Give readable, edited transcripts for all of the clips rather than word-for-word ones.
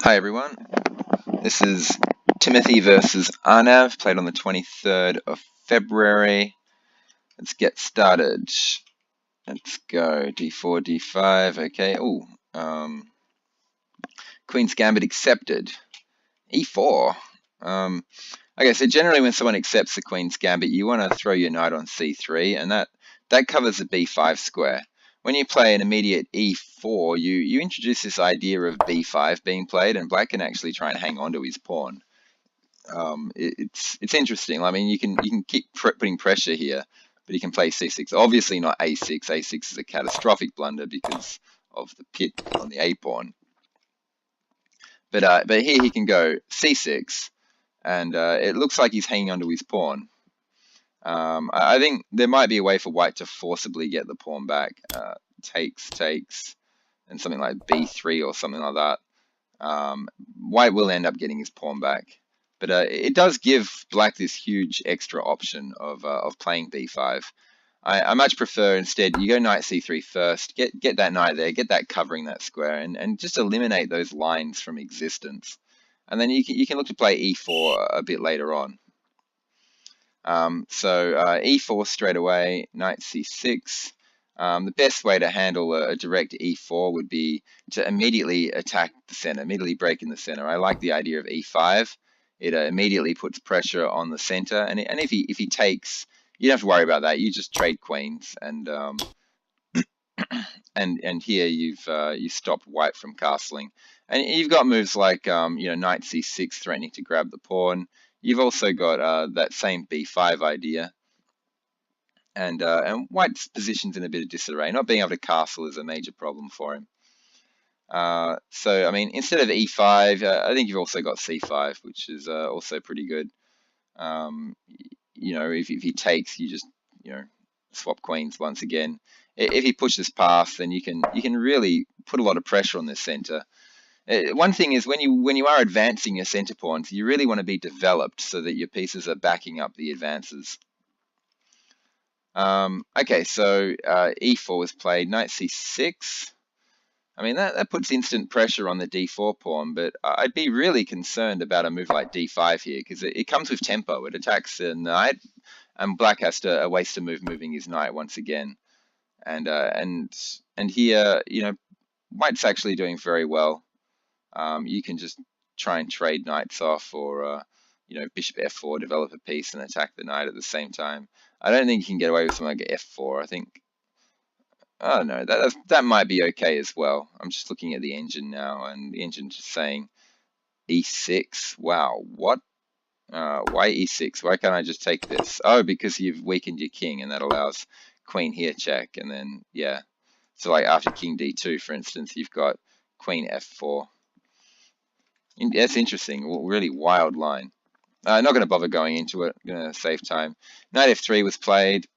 Hi everyone, this is Timothy versus Aarnav, played on the 23rd of February. Let's get started. Let's go, d4, d5, okay. Queen's Gambit accepted. e4. Okay, so generally when someone accepts the Queen's Gambit, you want to throw your knight on c3, and that covers the b5 square. When you play an immediate e4, you introduce this idea of b5 being played, and black can actually try and hang on to his pawn. It's interesting. I mean, you can keep putting pressure here, but he can play c6. Obviously not a6. a6 is a catastrophic blunder because of the pit on the a pawn. But here he can go c6, and it looks like he's hanging onto his pawn. I think there might be a way for white to forcibly get the pawn back. Takes, and something like b3 or something like that. White will end up getting his pawn back. But it does give black this huge extra option of playing b5. I much prefer instead you go knight c3 first, get that knight there, get that covering that square, and just eliminate those lines from existence. And then you can look to play e4 a bit later on. E4 straight away, knight c6. The best way to handle a direct e4 would be to immediately attack the center, immediately break in the center. I like the idea of e5. It immediately puts pressure on the center, and if he takes, you don't have to worry about that. You just trade queens, and and here you stopped white from castling, and you've got moves like knight c6 threatening to grab the pawn. You've also got that same b5 idea, and white's position's in a bit of disarray. Not being able to castle is a major problem for him. So I mean, instead of e5, I think you've also got c5, which is also pretty good. If he takes, you just swap queens once again. If he pushes past, then you can really put a lot of pressure on this center. One thing is when you are advancing your center pawns, you really want to be developed so that your pieces are backing up the advances. Okay, so e4 was played, knight c6. I mean, that puts instant pressure on the d4 pawn, but I'd be really concerned about a move like d5 here, because it comes with tempo. It attacks the knight, and black has to waste a move moving his knight once again. And here, white's actually doing very well. You can just try and trade knights off, or bishop f4, develop a piece and attack the knight at the same time. I don't think you can get away with something like f4. I think, oh no, that might be okay as well. I'm just looking at the engine now, and the engine's just saying e6. Wow, what? Why e6? Why can't I just take this? Oh, because you've weakened your king, and that allows queen here check, and then yeah. So like after king d2, for instance, you've got queen f4. That's interesting. Really wild line. Not going to bother going into it. I'm going to save time. Knight f3 was played,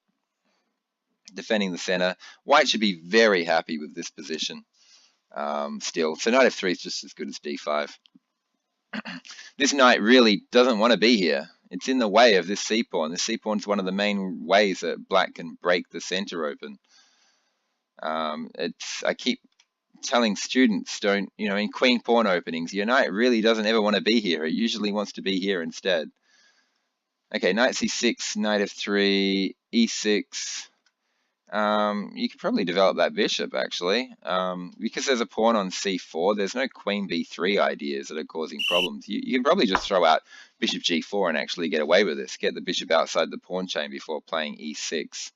defending the center. White should be very happy with this position still. So knight f3 is just as good as d5. This knight really doesn't want to be here. It's in the way of this c-pawn. This c-pawn is one of the main ways that black can break the center open. I keep telling students, don't, in queen pawn openings, your knight really doesn't ever want to be here. It usually wants to be here instead. Okay, knight c6, knight f3, e6. You could probably develop that bishop, actually. Because there's a pawn on c4, there's no queen b3 ideas that are causing problems. You can probably just throw out bishop g4 and actually get away with this. Get the bishop outside the pawn chain before playing e6.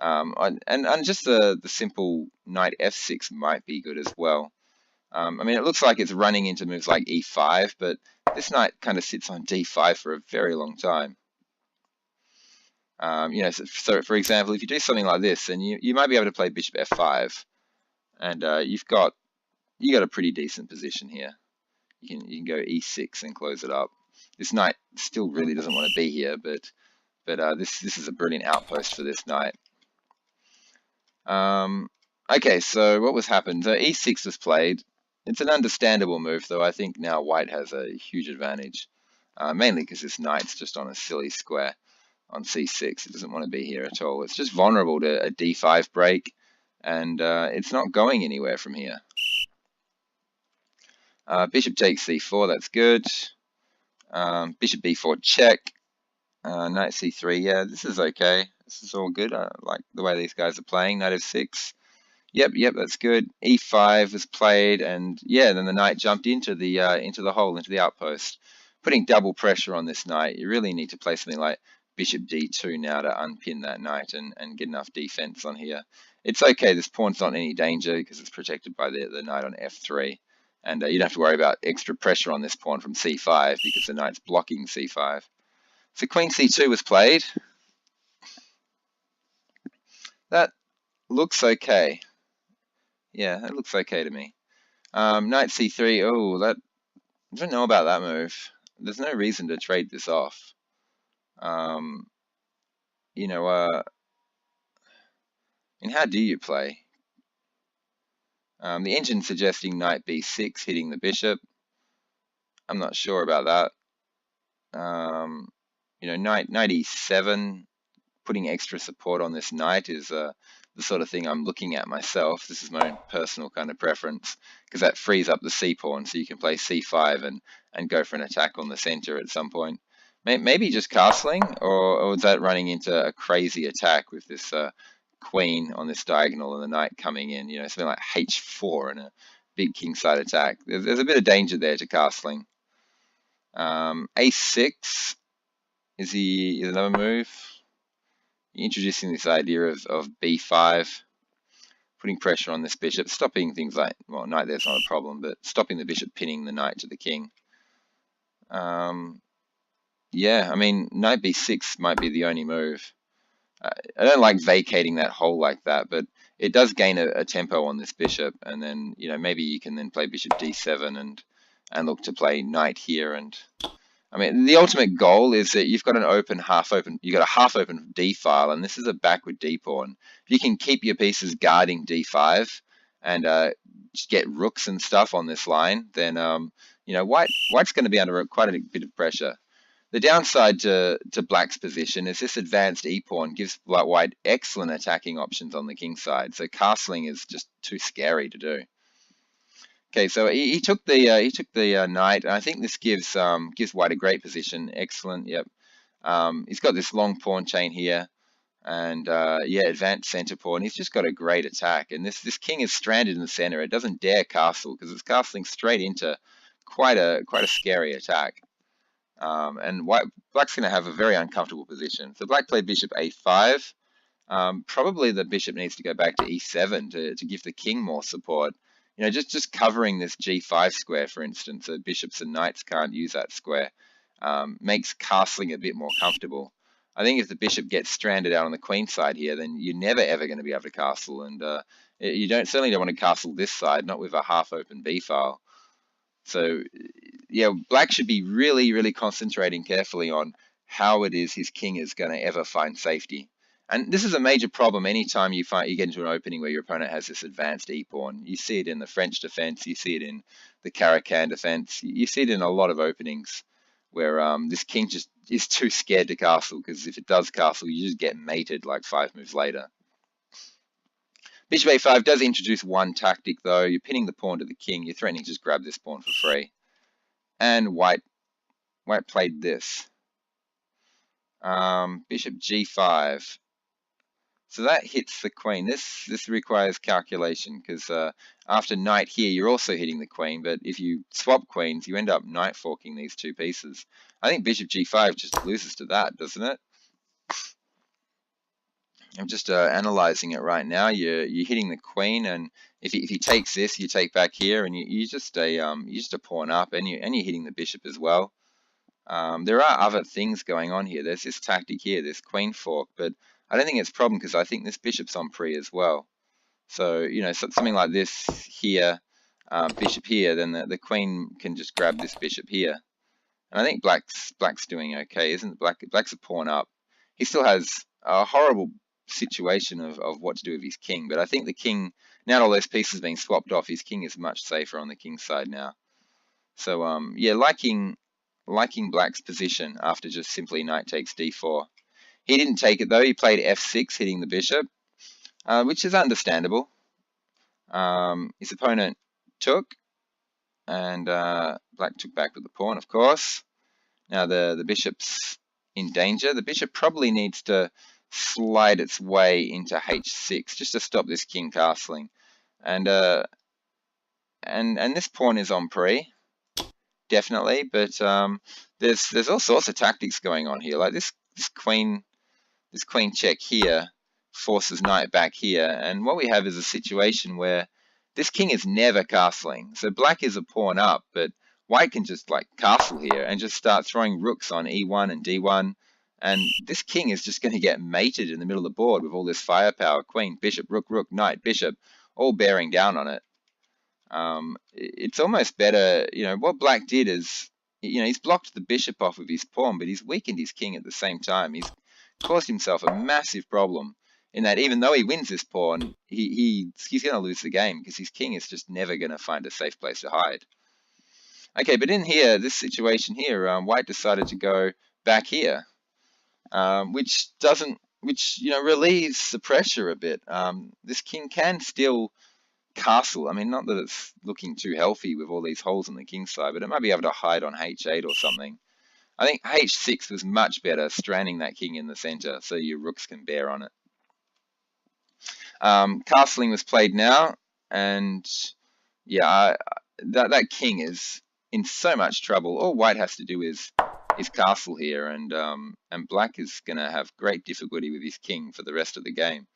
And just the simple knight f6 might be good as well. I mean, it looks like it's running into moves like e5, but this knight kind of sits on d5 for a very long time. So for example, if you do something like this, then you might be able to play bishop f5, and you've got a pretty decent position here. You can go e6 and close it up. This knight still really doesn't want to be here, but this is a brilliant outpost for this knight. Okay, so what was happened? So e6 was played. It's an understandable move, though I think now white has a huge advantage, mainly because this knight's just on a silly square on c6. It doesn't want to be here at all. It's just vulnerable to a d5 break, and it's not going anywhere from here. Bishop takes c4, that's good. Bishop b4 check. Knight c3, yeah, this is okay. This is all good. I like the way these guys are playing. Knight f6. Yep, that's good. e5 was played, and yeah, then the knight jumped into the hole, into the outpost, putting double pressure on this knight. You really need to play something like bishop d2 now to unpin that knight and get enough defense on here. It's okay. This pawn's not in any danger because it's protected by the knight on f3, and you don't have to worry about extra pressure on this pawn from c5 because the knight's blocking c5. So queen c2 was played. That looks okay. Yeah, that looks okay to me. Knight c3, oh, that, I don't know about that move. There's no reason to trade this off. You know, and how do you play? The engine's suggesting knight b6, hitting the bishop. I'm not sure about that. You know, knight e7, putting extra support on this knight is the sort of thing I'm looking at myself. This is my own personal kind of preference because that frees up the c pawn, so you can play c5 and go for an attack on the center at some point. Maybe just castling, or is that running into a crazy attack with this queen on this diagonal and the knight coming in? You know, something like h4 and a big kingside attack. There's a bit of danger there to castling. a6 is another move. Introducing this idea of b5, putting pressure on this bishop, stopping things like, well, knight there's not a problem, but stopping the bishop pinning the knight to the king. Yeah, I mean, knight b6 might be the only move. I don't like vacating that hole like that, but it does gain a tempo on this bishop, and then, you know, maybe you can then play bishop d7 and look to play knight here. And I mean, the ultimate goal is that you've got you've got a half-open d file, and this is a backward d pawn. If you can keep your pieces guarding d5 and just get rooks and stuff on this line, then you know, white's going to be under quite a bit of pressure. The downside to black's position is this advanced e pawn gives white excellent attacking options on the king side. So castling is just too scary to do. Okay, so he took the knight, and I think this gives white a great position. Excellent. Yep. He's got this long pawn chain here, and yeah, advanced center pawn. He's just got a great attack, and this king is stranded in the center. It doesn't dare castle because it's castling straight into quite a scary attack. And black's going to have a very uncomfortable position. So black played bishop a5. Probably the bishop needs to go back to e7 to give the king more support. You know, just covering this g5 square, for instance, so bishops and knights can't use that square, makes castling a bit more comfortable. I think if the bishop gets stranded out on the queen side here, then you're never ever going to be able to castle, and you certainly don't want to castle this side, not with a half-open b file. So yeah, black should be really concentrating carefully on how it is his king is going to ever find safety. And this is a major problem anytime you get into an opening where your opponent has this advanced e-pawn. You see it in the French defense, you see it in the Caro-Kann defense, you see it in a lot of openings where this king just is too scared to castle, because if it does castle, you just get mated like 5 moves later. Bishop a5 does introduce one tactic though. You're pinning the pawn to the king, you're threatening to just grab this pawn for free. And white played this. Bishop g5. So that hits the queen. This requires calculation, because after knight here, you're also hitting the queen, but if you swap queens, you end up knight forking these two pieces. I think bishop g5 just loses to that, doesn't it? I'm just analyzing it right now. You're hitting the queen, and if he takes this, you take back here, and you just a pawn up, and you're hitting the bishop as well. There are other things going on here. There's this tactic here, this queen fork, but I don't think it's a problem because I think this bishop's on pre as well. So, you know, something like this here, bishop here, then the queen can just grab this bishop here. And I think black's doing okay, isn't it? Black's a pawn up. He still has a horrible situation of what to do with his king, but I think the king, now that all those pieces being swapped off, his king is much safer on the king's side now. So, yeah, liking black's position after just simply knight takes d4. He didn't take it though. He played f6, hitting the bishop, which is understandable. His opponent took, and black took back with the pawn, of course. Now the bishop's in danger. The bishop probably needs to slide its way into h6 just to stop this king castling. And this pawn is on pre, definitely, but there's all sorts of tactics going on here. Like this queen check here forces knight back here, and what we have is a situation where this king is never castling. So black is a pawn up, but white can just like castle here and just start throwing rooks on e1 and d1, and this king is just going to get mated in the middle of the board with all this firepower. Queen, bishop, rook, rook, knight, bishop, all bearing down on it. It's almost better, what black did is, he's blocked the bishop off with his pawn, but he's weakened his king at the same time. He's caused himself a massive problem in that even though he wins this pawn, he's going to lose the game because his king is just never going to find a safe place to hide. Okay, but in here, this situation here, white decided to go back here, which relieves the pressure a bit. This king can still castle. I mean, not that it's looking too healthy with all these holes on the king side, but it might be able to hide on h8 or something. I think h6 was much better, stranding that king in the center so your rooks can bear on it. Castling was played now, and yeah, that king is in so much trouble. All white has to do is castle here, and black is going to have great difficulty with his king for the rest of the game.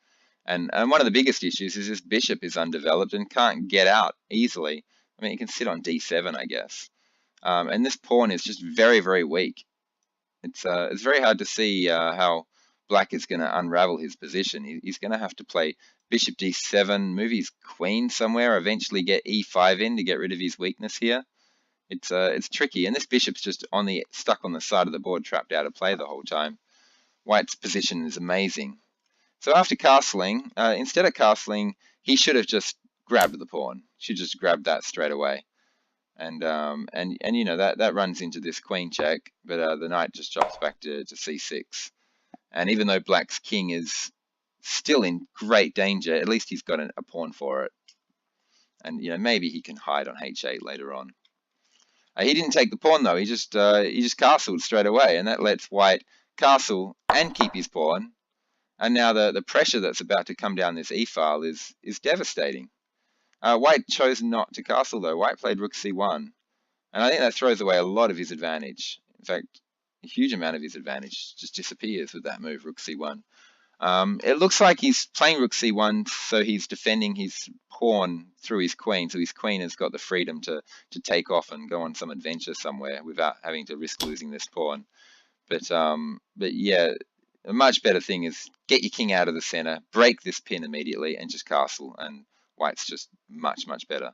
And one of the biggest issues is this bishop is undeveloped and can't get out easily. I mean, it can sit on d7, I guess. And this pawn is just very, very weak. It's very hard to see how black is going to unravel his position. He's going to have to play bishop d7, move his queen somewhere, eventually get e5 in to get rid of his weakness here. It's tricky, and this bishop's just stuck on the side of the board, trapped out of play the whole time. White's position is amazing. So after castling, instead of castling, he should have just grabbed the pawn. Should just grab that straight away, and that runs into this queen check. But the knight just drops back to c6, and even though black's king is still in great danger, at least he's got a pawn for it, and maybe he can hide on h8 later on. He didn't take the pawn though. He just castled straight away, and that lets white castle and keep his pawn. And now the pressure that's about to come down this e-file is devastating. White chose not to castle though. White played rook c1. And I think that throws away a lot of his advantage. In fact, a huge amount of his advantage just disappears with that move, rook c1. It looks like he's playing rook c1, so he's defending his pawn through his queen. So his queen has got the freedom to take off and go on some adventure somewhere without having to risk losing this pawn. But yeah, a much better thing is get your king out of the center, break this pin immediately, and just castle. And white's just much, much better.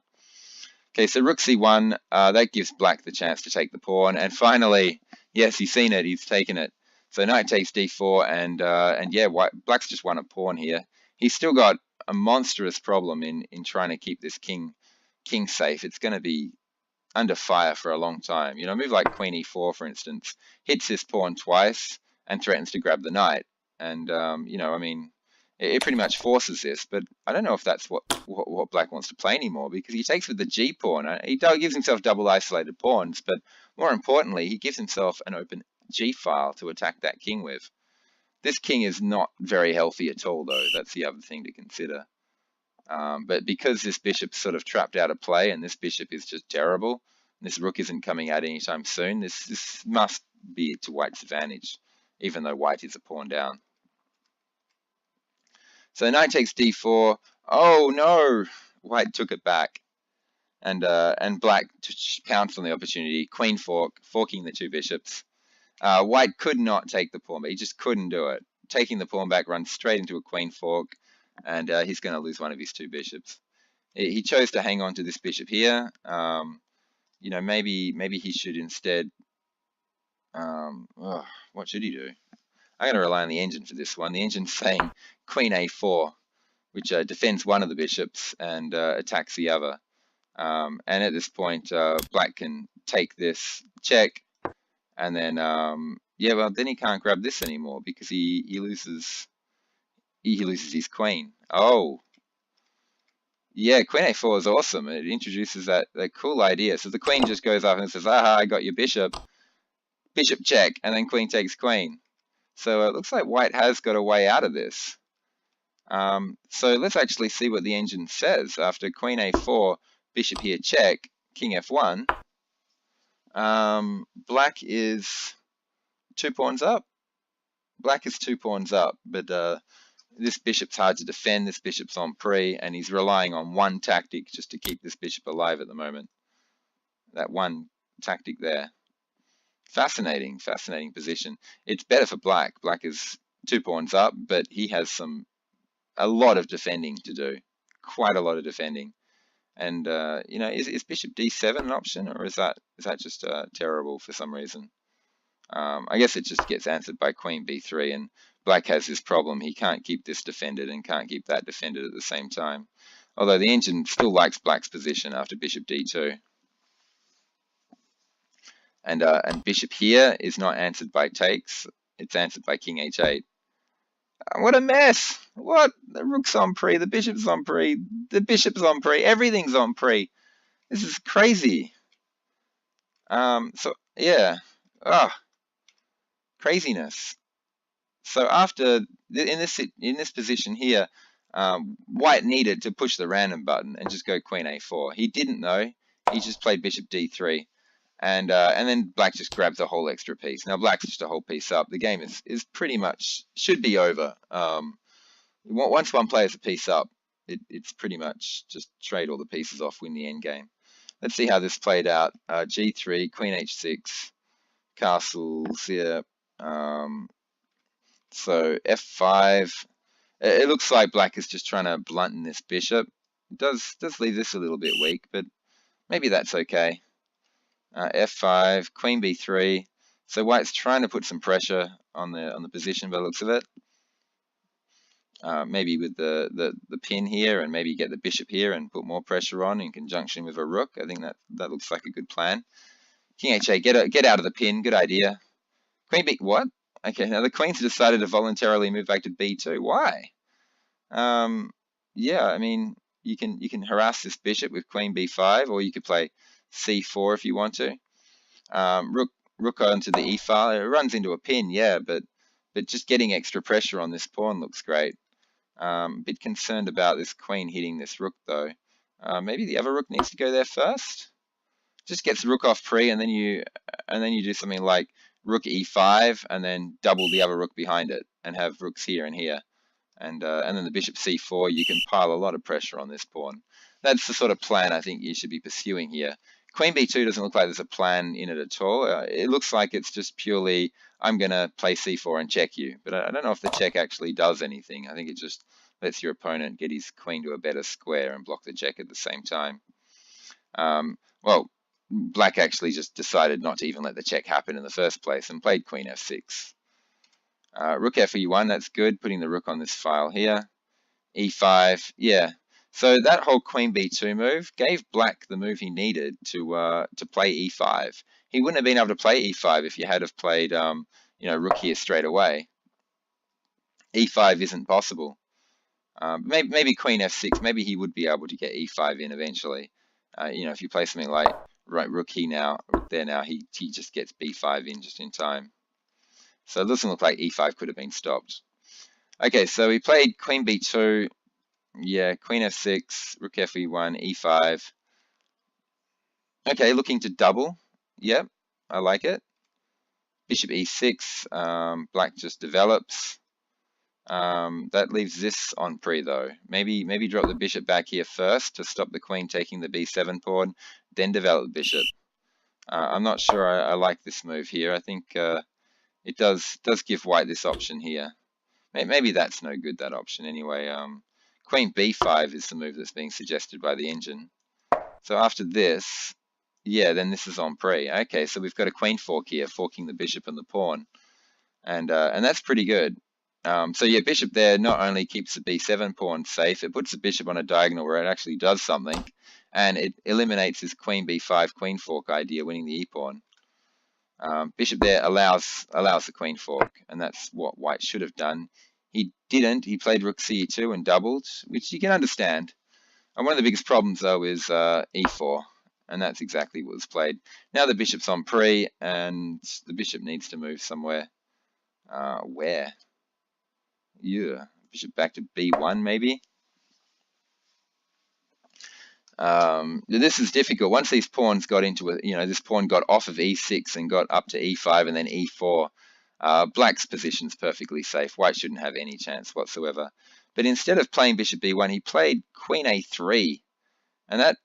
Okay, so rook c1, that gives black the chance to take the pawn. And finally, yes, he's seen it, he's taken it. So knight takes d4, and yeah, black's just won a pawn here. He's still got a monstrous problem in trying to keep this king safe. It's going to be under fire for a long time. A move like queen e4, for instance, hits this pawn twice and threatens to grab the knight. And, I mean, it pretty much forces this, but I don't know if that's what black wants to play anymore, because he takes with the g pawn. He gives himself double isolated pawns, but more importantly, he gives himself an open g file to attack that king with. This king is not very healthy at all, though. That's the other thing to consider. But because this bishop's sort of trapped out of play, and this bishop is just terrible, and this rook isn't coming out anytime soon, this must be to white's advantage, even though white is a pawn down. So knight takes d4. Oh no! White took it back, and black pounced on the opportunity. Queen forking the two bishops. White could not take the pawn, but he just couldn't do it. Taking the pawn back runs straight into a queen fork, and he's going to lose one of his two bishops. He chose to hang on to this bishop here. Maybe he should instead. What should he do? I'm going to rely on the engine for this one. The engine's saying queen a4, which defends one of the bishops and attacks the other. And at this point, black can take this check, and then yeah, well, then he can't grab this anymore because he loses his queen. Oh, Yeah, queen a4 is awesome. It introduces that cool idea. So the queen just goes up and says, aha, I got your bishop. Bishop check, and then queen takes queen. So it looks like white has got a way out of this. So let's actually see what the engine says. After queen a4, bishop here check, king f1. Black is 2 pawns up. Black is 2 pawns up, but this bishop's hard to defend. This bishop's on pre, and he's relying on one tactic just to keep this bishop alive at the moment. That one tactic there. Fascinating, fascinating position. It's better for black. Black is 2 pawns up, but he has a lot of defending to do. Quite a lot of defending. And you know, is bishop d7 an option, or is that just terrible for some reason? I guess it just gets answered by queen b3, and black has this problem. He can't keep this defended and can't keep that defended at the same time. Although the engine still likes black's position after bishop d2. And bishop here is not answered by takes. It's answered by king h8. What a mess! What? The rook's on pre, the bishop's on pre, the bishop's on pre, everything's on pre. This is crazy. So yeah, craziness. So after in this position here, white needed to push the random button and just go queen a4. He didn't though. He just played bishop d3, and then black just grabs a whole extra piece. Now black's just a whole piece up. The game is pretty much should be over. Once one player's a piece up, it's pretty much just trade all the pieces off, win the end game. Let's see how this played out. G3, queen h6, castles here. So f5. It looks like black is just trying to blunten this bishop. It does leave this a little bit weak, but maybe that's okay. F5, queen b3. So white's trying to put some pressure on the position by the looks of it. Maybe with the pin here, and maybe get the bishop here and put more pressure on in conjunction with a rook. I think that looks like a good plan. King h8, get out of the pin. Good idea. Queen b, what? Okay, now the queen's decided to voluntarily move back to b2. Why? Yeah, I mean, you can harass this bishop with queen b5, or you could play c4 if you want to. Rook onto the e file. It runs into a pin, yeah, but just getting extra pressure on this pawn looks great. A bit concerned about this queen hitting this rook though. Maybe the other rook needs to go there first. Just gets the rook off pre, and then you do something like rook e5, and then double the other rook behind it, and have rooks here and here, and then the bishop c4. You can pile a lot of pressure on this pawn. That's the sort of plan I think you should be pursuing here. Queen b2 doesn't look like there's a plan in it at all. It looks like it's just purely, I'm going to play c4 and check you. But I don't know if the check actually does anything. I think it just lets your opponent get his queen to a better square and block the check at the same time. Well, black actually just decided not to even let the check happen in the first place and played queen f6. Rook f e1, that's good, putting the rook on this file here. e5, yeah. So that whole queen b2 move gave black the move he needed to play e5. He wouldn't have been able to play e5 if you had have played you know, rook here straight away. e5 isn't possible. Maybe queen f6. Maybe he would be able to get e5 in eventually. You know, if you play something like rook there now, he just gets b5 in just in time. So it doesn't look like e5 could have been stopped. Okay, so we played queen b2. Yeah, queen f6, rook f e1, e5. Okay, looking to double. Yep, I like it. Bishop e6, black just develops. That leaves this on pre though. Maybe drop the bishop back here first to stop the queen taking the b7 pawn, then develop the bishop. I'm not sure I like this move here. I think it does give white this option here. Maybe that's no good, that option anyway. Queen b5 is the move that's being suggested by the engine. So after this, yeah, then this is on pre. Okay, so we've got a queen fork here, forking the bishop and the pawn, and that's pretty good. So yeah, bishop there not only keeps the b7 pawn safe, it puts the bishop on a diagonal where it actually does something, and it eliminates this queen b5 queen fork idea, winning the e pawn. Bishop there allows the queen fork, and that's what white should have done. He didn't. He played rook ce2 and doubled, which you can understand. And one of the biggest problems, though, is e4, and that's exactly what was played. Now the bishop's on pre, and the bishop needs to move somewhere. Where? Yeah, bishop back to b1, maybe. This is difficult. Once these pawns got into it, this pawn got off of e6 and got up to e5 and then e4. Black's position's perfectly safe. White shouldn't have any chance whatsoever. But instead of playing bishop b1, he played queen a3. And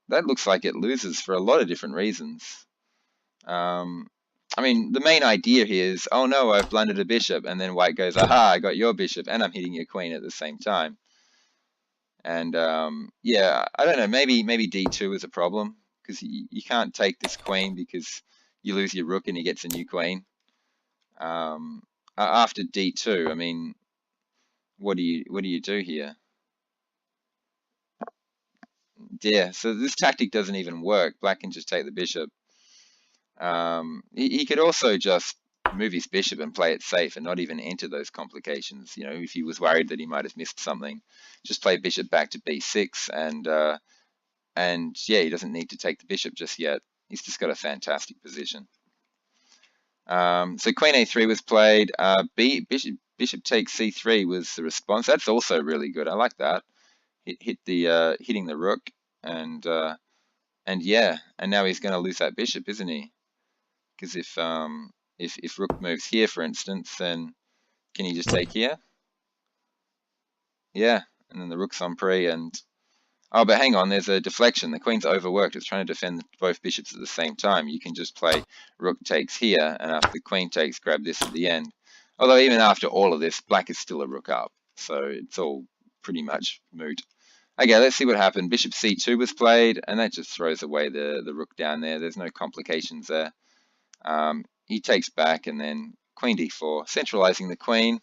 that looks like it loses for a lot of different reasons. The main idea here is, oh no, I've blundered a bishop. And then white goes, aha, I got your bishop and I'm hitting your queen at the same time. And yeah, I don't know, maybe d2 is a problem because you can't take this queen because you lose your rook and he gets a new queen. After d2, what do you do here? Yeah, so this tactic doesn't even work. Black can just take the bishop. He could also just move his bishop and play it safe and not even enter those complications. If he was worried that he might have missed something, just play bishop back to b6 and yeah, he doesn't need to take the bishop just yet. He's just got a fantastic position. So queen a3 was played. Bishop takes c3 was the response. That's also really good. I like that. Hitting the rook, and yeah, and now he's going to lose that bishop, isn't he? Because if rook moves here, for instance, then can he just take here? Yeah, and then the rook's on pre, and oh, but hang on, there's a deflection. The queen's overworked. It's trying to defend both bishops at the same time. You can just play rook takes here, and after the queen takes, grab this at the end. Although even after all of this, black is still a rook up, so it's all pretty much moot. Okay, let's see what happened. Bishop c2 was played, and that just throws away the rook down there. There's no complications there. He takes back, and then queen d4, centralizing the queen.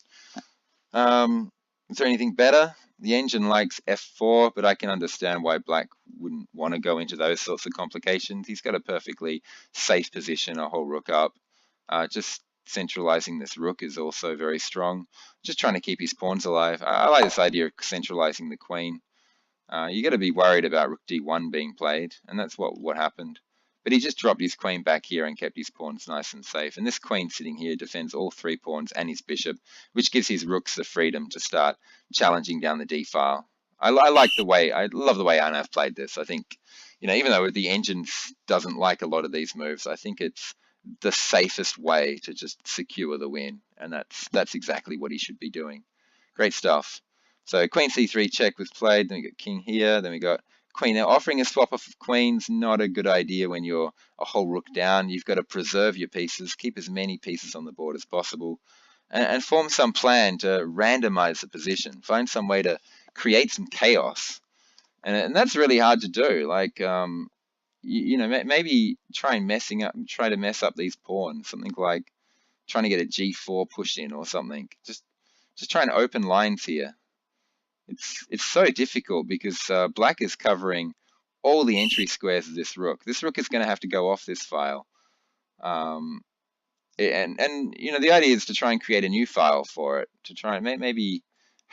Is there anything better? The engine likes f4, but I can understand why black wouldn't want to go into those sorts of complications. He's got a perfectly safe position, a whole rook up. Just centralizing this rook is also very strong. Just trying to keep his pawns alive. I like this idea of centralizing the queen. You got to be worried about rook d1 being played, and that's what happened. But he just dropped his queen back here and kept his pawns nice and safe. And this queen sitting here defends all three pawns and his bishop, which gives his rooks the freedom to start challenging down the d file. I love the way Aarnav played this. I think, even though the engine doesn't like a lot of these moves, I think it's the safest way to just secure the win, and that's exactly what he should be doing. Great stuff. So queen c3 check was played, then we got king here, then we got queen. Now offering a swap of queens, not a good idea when you're a whole rook down. You've got to preserve your pieces, keep as many pieces on the board as possible, and form some plan to randomize the position. Find some way to create some chaos. And that's really hard to do. Like, maybe try to mess up these pawns. Something like trying to get a g4 push in or something. Just trying to open lines here. It's so difficult because black is covering all the entry squares of this rook. This rook is going to have to go off this file. And the idea is to try and create a new file for it, to try and maybe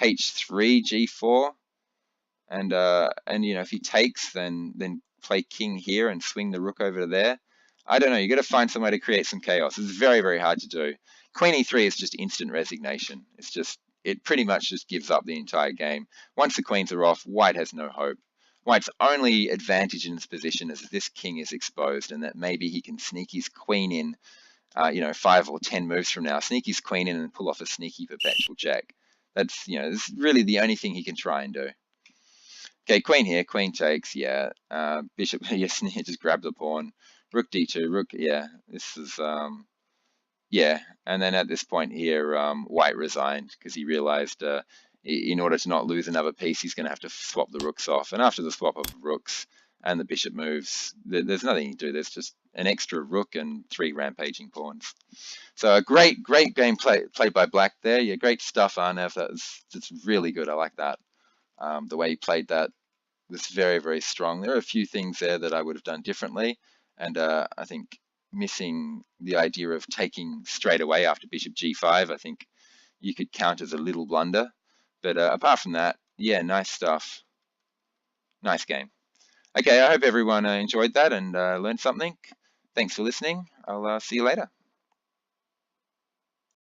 h3, g4, and if he takes, then play king here and swing the rook over to there. I don't know. You got to find some way to create some chaos. It's very, very hard to do. Queen e3 is just instant resignation. It pretty much just gives up the entire game. Once the queens are off, white has no hope. White's only advantage in his position is that this king is exposed and that maybe he can sneak his queen in, 5 or 10 moves from now, sneak his queen in and pull off a sneaky perpetual check. That's, this is really the only thing he can try and do. Okay, queen here, queen takes, yeah. Bishop, yes, just grab the pawn. Rook d2, rook, yeah. This is, yeah. And then at this point here, white resigned because he realized in order to not lose another piece, he's going to have to swap the rooks off. And after the swap of rooks and the bishop moves, there's nothing to do. There's just an extra rook and 3 rampaging pawns. So a great game played by black there. Yeah, great stuff, Aarnav. That's really good. I like that. The way he played that was very, very strong. There are a few things there that I would have done differently. And I think missing the idea of taking straight away after bishop g5, I think you could count as a little blunder. But apart from that, yeah, nice stuff. Nice game. Okay, I hope everyone enjoyed that and learned something. Thanks for listening. I'll see you later.